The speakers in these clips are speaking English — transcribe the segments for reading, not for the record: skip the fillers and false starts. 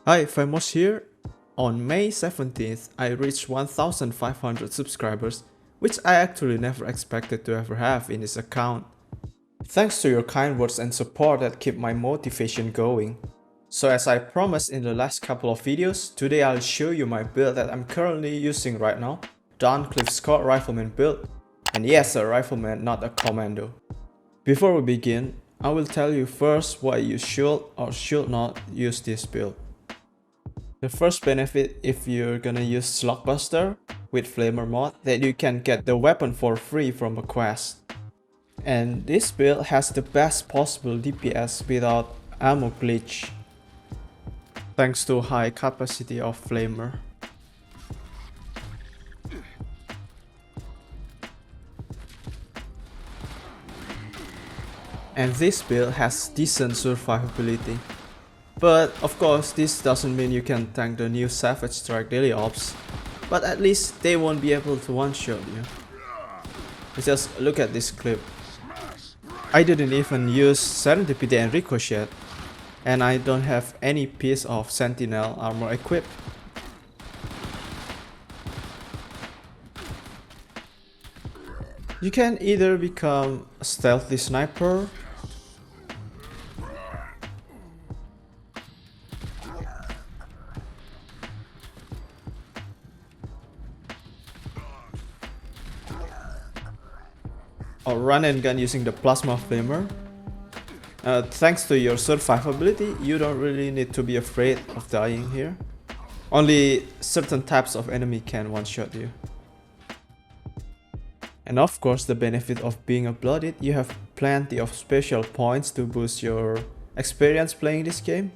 Hi, Famous here. On May 17th, I reached 1,500 subscribers, which I actually never expected to ever have in this account. Thanks to your kind words and support that keep my motivation going. So as I promised in the last couple of videos, today I'll show you my build that I'm currently using right now, the Enclave Squad Rifleman build. And yes, a Rifleman, not a Commando. Before we begin, I will tell you first why you should or should not use this build. The first benefit if you're gonna use Slugbuster with Flamer mod, that you can get the weapon for free from a quest. And this build has the best possible DPS without ammo glitch, thanks to high capacity of Flamer. And this build has decent survivability. But of course, this doesn't mean you can tank the new Savage Strike daily ops, but at least they won't be able to one-shot you. Just look at this clip. I didn't even use Serendipity and Ricochet, and I don't have any piece of Sentinel armor equipped. You can either become a stealthy sniper, or run and gun using the plasma flamer. Thanks to your survivability, you don't really need to be afraid of dying here. Only certain types of enemy can one-shot you. And of course, the benefit of being a blooded, you have plenty of special points to boost your experience playing this game.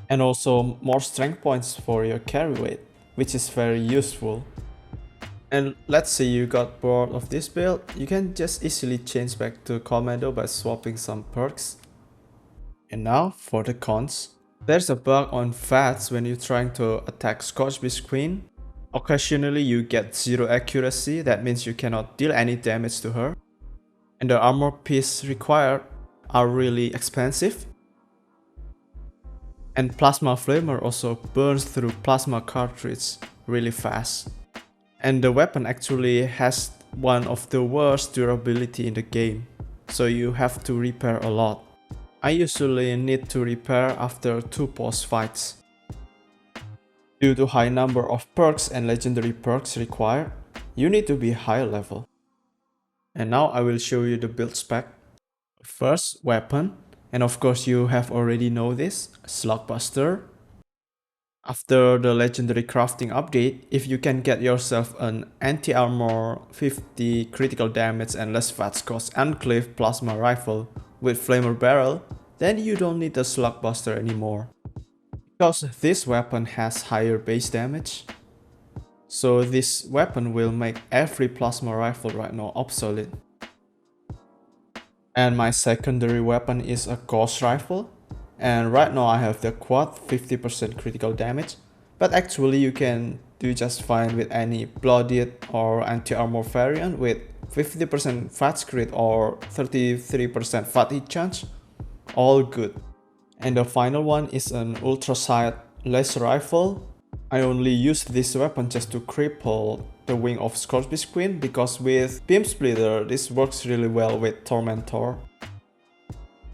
And also more strength points for your carry weight, which is very useful. And let's say you got bored of this build, you can just easily change back to Commando by swapping some perks. And now for the cons. There's a bug on VATS when you're trying to attack Scorchbeast Queen. Occasionally you get 0 accuracy, that means you cannot deal any damage to her. And the armor piece required are really expensive. And Plasma Flamer also burns through plasma cartridge really fast. And the weapon actually has one of the worst durability in the game, so you have to repair a lot. I usually need to repair after 2 boss fights. Due to high number of perks and legendary perks required, you need to be high level. And now I will show you the build spec. First, weapon, and of course you have already know this, Slugbuster. After the legendary crafting update, if you can get yourself an anti-armor 50 critical damage and less VATS cost Enclave plasma rifle with flamer barrel, then you don't need the Slugbuster anymore. Because this weapon has higher base damage. So this weapon will make every plasma rifle right now obsolete. And my secondary weapon is a ghost rifle. And right now I have the quad 50% critical damage, but actually you can do just fine with any blooded or anti-armor variant with 50% VATS crit or 33% VAT hit chance, all good. And the final one is an ultra sight laser rifle. I only use this weapon just to cripple the wing of Scorchbeast Queen, because with Beam Splitter this works really well with Tormentor.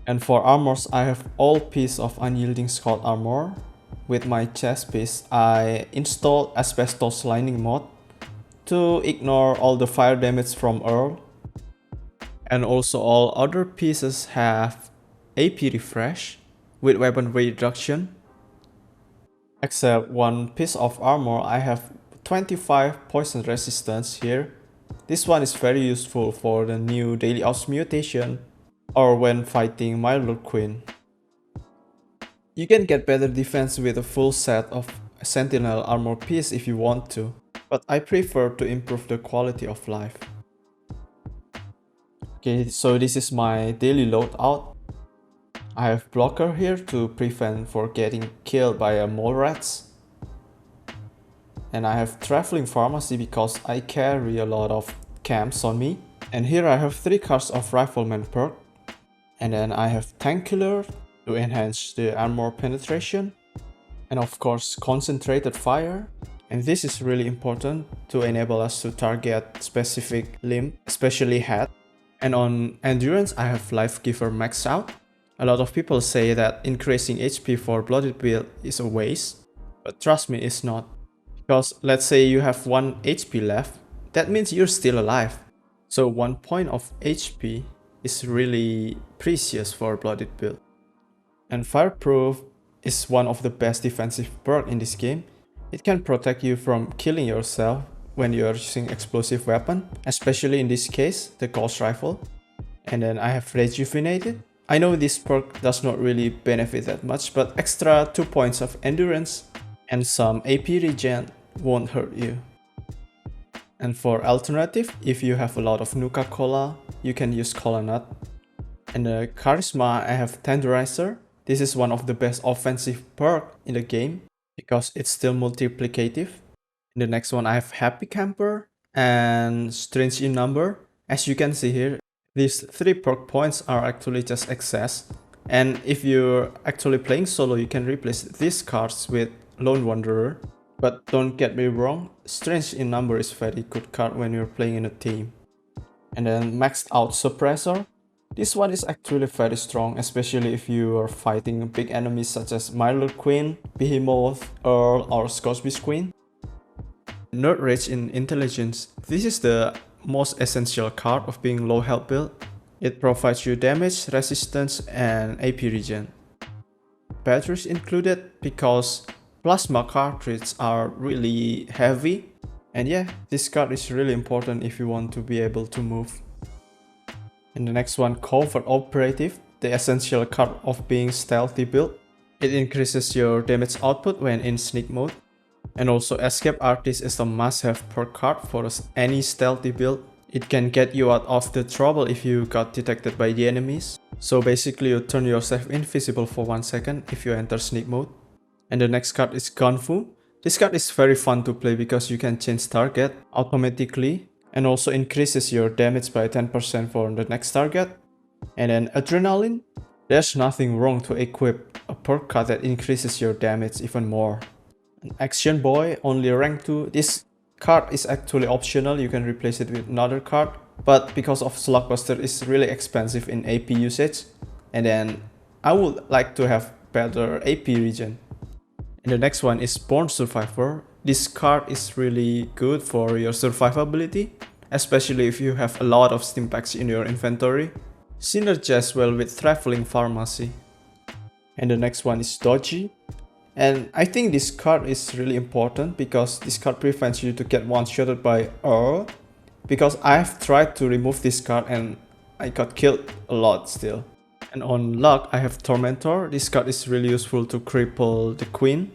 And for armors, I have all piece of unyielding Scout armor. With my chest piece, I installed asbestos lining mod to ignore all the fire damage from Earle. And also all other pieces have AP refresh with weapon weight reduction. Except one piece of armor, I have 25 poison resistance here. This one is very useful for the new daily ops mutation or when fighting Milo Queen. You can get better defense with a full set of Sentinel armor piece if you want to, but I prefer to improve the quality of life. Okay, so this is my daily loadout. I have blocker here to prevent for getting killed by a mole rats. And I have traveling pharmacy because I carry a lot of camps on me. And here I have 3 cards of Rifleman perk. And then I have Tank Killer to enhance the armor penetration. And of course, concentrated fire. And this is really important to enable us to target specific limb, especially head. And on endurance, I have Life Giver maxed out. A lot of people say that increasing HP for blooded build is a waste, but trust me, it's not. Because let's say you have 1 HP left, that means you're still alive. So 1 point of HP is really precious for blooded build. And Fireproof is one of the best defensive perks in this game. It can protect you from killing yourself when you are using explosive weapon, especially in this case, the Ghost Rifle. And then I have Rejuvenated. I know this perk does not really benefit that much, but extra 2 points of endurance and some AP regen won't hurt you. And for alternative, if you have a lot of Nuka Cola, you can use Cola Nut. And the Charisma, I have Tenderizer. This is one of the best offensive perk in the game because it's still multiplicative. In the next one, I have Happy Camper and Strange in Number. As you can see here, these 3 perk points are actually just excess. And if you're actually playing solo, you can replace these cards with Lone Wanderer. But don't get me wrong, Strange in Number is a very good card when you're playing in a team. And then Maxed Out Suppressor. This one is actually very strong, especially if you are fighting big enemies such as Myrtle Queen, Behemoth, Earle, or Scotsby's Queen. Nerd Rage in Intelligence. This is the most essential card of being low health build. It provides you damage, resistance, and AP regen. Batteries included because plasma cartridges are really heavy. And yeah, this card is really important if you want to be able to move. And the next one, Covert Operative, the essential card of being stealthy build. It increases your damage output when in sneak mode. And also Escape Artist is a must-have perk card for any stealthy build. It can get you out of the trouble if you got detected by the enemies. So basically you turn yourself invisible for 1 second if you enter sneak mode. And the next card is Gunfu. This card is very fun to play because you can change target automatically and also increases your damage by 10% for the next target. And then Adrenaline. There's nothing wrong to equip a perk card that increases your damage even more. And Action Boy, only rank 2. This card is actually optional, you can replace it with another card. But because of Slugbuster is really expensive in AP usage. And then I would like to have better AP regen. And the next one is Born Survivor. This card is really good for your survivability, especially if you have a lot of stim packs in your inventory. Synergize well with Traveling Pharmacy. And the next one is Dodgy. And I think this card is really important because this card prevents you to get one-shotted by Earle. Because I've tried to remove this card and I got killed a lot still. And on luck, I have Tormentor. This card is really useful to cripple the Queen.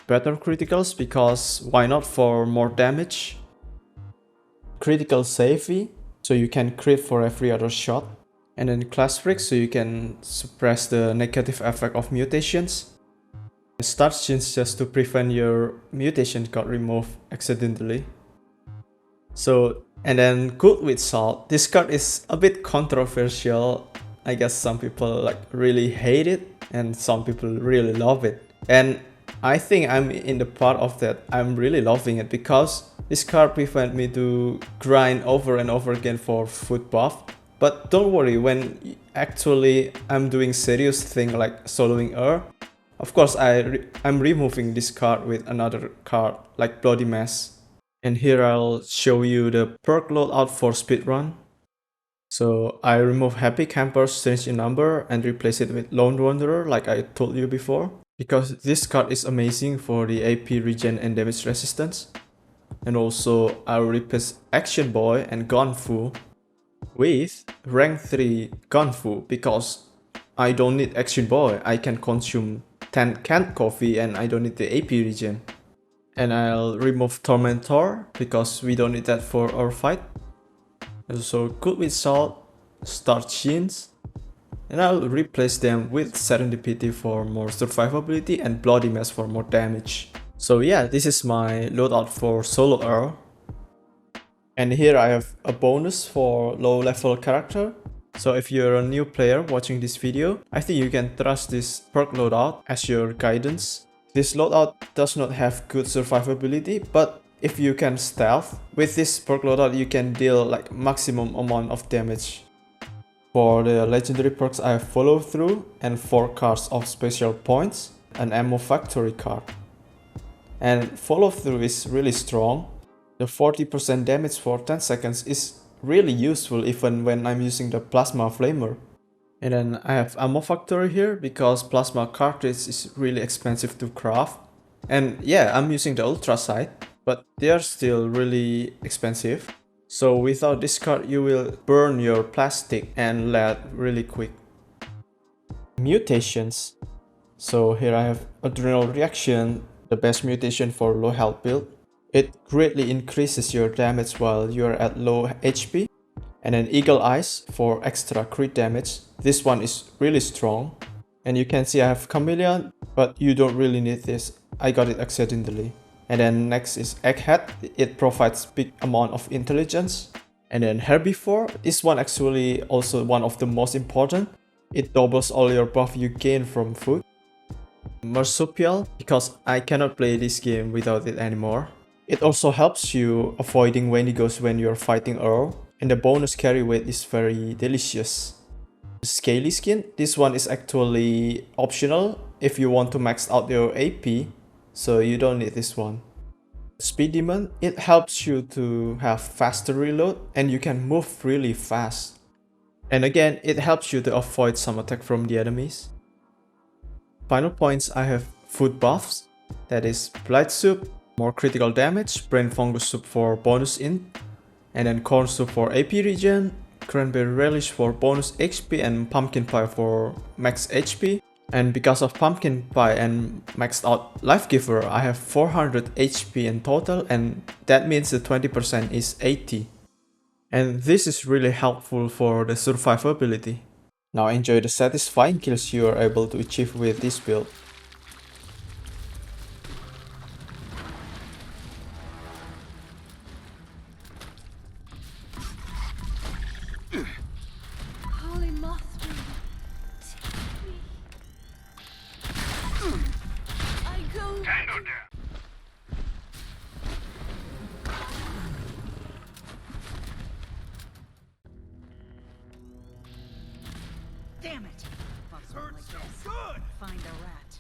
Better criticals because why not for more damage. Critical savvy, so you can crit for every other shot. And then Class Freak, so you can suppress the negative effect of mutations. Start Scenes just to prevent your mutation got removed accidentally. So, and then Good with Salt. This card is a bit controversial. I guess some people like really hate it and some people really love it. And I think I'm in the part of that. I'm really loving it because this card prevents me to grind over and over again for foot buff. But don't worry, when actually I'm doing serious thing like soloing Earle, of course I'm removing this card with another card like Bloody Mess. And here I'll show you the perk loadout for speedrun. So I remove Happy Camper, Strange in Number and replace it with Lone Wanderer like I told you before. Because this card is amazing for the AP regen and damage resistance. And also I'll replace Action Boy and Gunfu with rank 3 Gunfu because I don't need Action Boy. I can consume 10 canned coffee and I don't need the AP regen. And I'll remove Tormentor because we don't need that for our fight. Also Good with Salt, Start Shins, and I'll replace them with Serendipity for more survivability and Bloody Mess for more damage. So yeah, this is my loadout for solo Earle. And here I have a bonus for low level character. So if you're a new player watching this video, I think you can trust this perk loadout as your guidance. This loadout does not have good survivability, but if you can stealth, with this perk loadout you can deal like maximum amount of damage. For the legendary perks I have follow through and 4 cards of special points, an ammo factory card. And follow through is really strong. The 40% damage for 10 seconds is really useful even when I'm using the plasma flamer. And then I have ammo factory here because plasma cartridge is really expensive to craft. And yeah, I'm using the ultra sight, but they are still really expensive. So without this card you will burn your plastic and lead really quick. Mutations. So here I have adrenal reaction, the best mutation for low health build. It greatly increases your damage while you are at low HP. And then Eagle Eyes for extra crit damage. This one is really strong. And you can see I have Chameleon, but you don't really need this. I got it accidentally. And then next is Egghead. It provides big amount of intelligence. And then Herbivore. This one actually also one of the most important. It doubles all your buff you gain from food. Marsupial, because I cannot play this game without it anymore. It also helps you avoiding Wendigos when you're fighting Earle. And the bonus carry weight is very delicious. Scaly skin, this one is actually optional if you want to max out your AP, so you don't need this one. Speed Demon, it helps you to have faster reload and you can move really fast. And again, it helps you to avoid some attack from the enemies. Final points, I have food buffs, that is Blight Soup, more critical damage, Brain Fungus Soup for bonus int, and then Corn Soup for AP regen, Cranberry Relish for bonus HP, and Pumpkin Pie for max HP. And because of Pumpkin Pie and maxed out Life Giver, I have 400 HP in total, and that means the 20% is 80. And this is really helpful for the survivability. Now enjoy the satisfying kills you are able to achieve with this build. Holy Mothman, take me. I go. Tango down. Damn it! Fuck something Hurts like so this. good. Find a rat.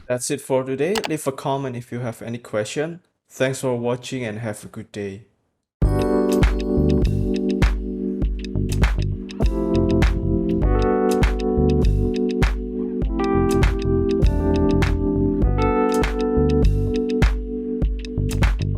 That's it for today. Leave a comment if you have any question. Thanks for watching and have a good day.